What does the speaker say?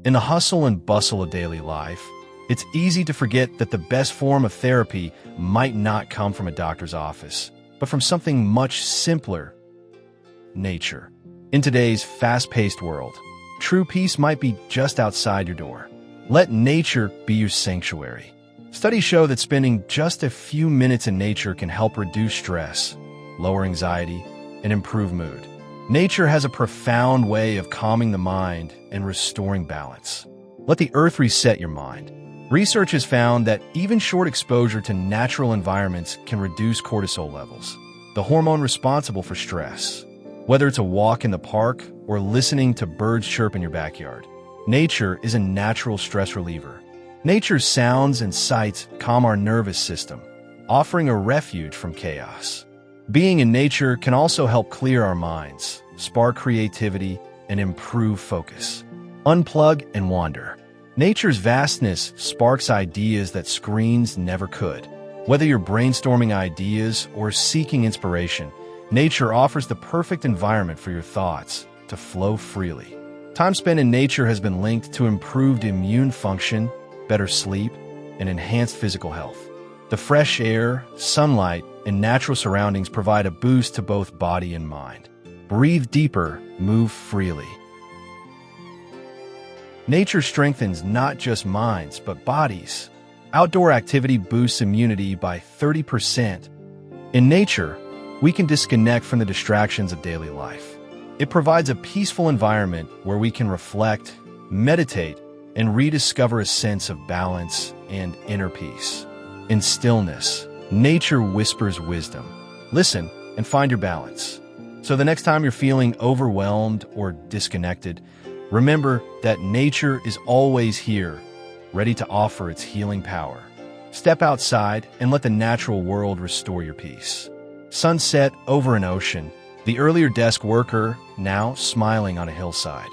In the hustle and bustle of daily life, it's easy to forget that the best form of therapy might not come from a doctor's office, but from something much simpler: nature. In today's fast-paced world, true peace might be just outside your door. Let nature be your sanctuary. Studies show that spending just a few minutes in nature can help reduce stress, lower anxiety, and improve mood. Nature has a profound way of calming the mind and restoring balance. Let the earth reset your mind. Research has found that even short exposure to natural environments can reduce cortisol levels, the hormone responsible for stress. Whether it's a walk in the park or listening to birds chirp in your backyard, nature is a natural stress reliever. Nature's sounds and sights calm our nervous system, offering a refuge from chaos. Being in nature can also help clear our minds, spark creativity, and improve focus. Unplug and wander. Nature's vastness sparks ideas that screens never could. Whether you're brainstorming ideas or seeking inspiration, nature offers the perfect environment for your thoughts to flow freely. Time spent in nature has been linked to improved immune function, better sleep, and enhanced physical health. The fresh air, sunlight, and natural surroundings provide a boost to both body and mind. Breathe deeper, move freely. Nature strengthens not just minds, but bodies. Outdoor activity boosts immunity by 30%. In nature, we can disconnect from the distractions of daily life. It provides a peaceful environment where we can reflect, meditate, and rediscover a sense of balance and inner peace. In stillness, nature whispers wisdom. Listen and find your balance. So the next time you're feeling overwhelmed or disconnected, remember that nature is always here, ready to offer its healing power. Step outside and let the natural world restore your peace. Sunset over an ocean, the earlier desk worker now smiling on a hillside.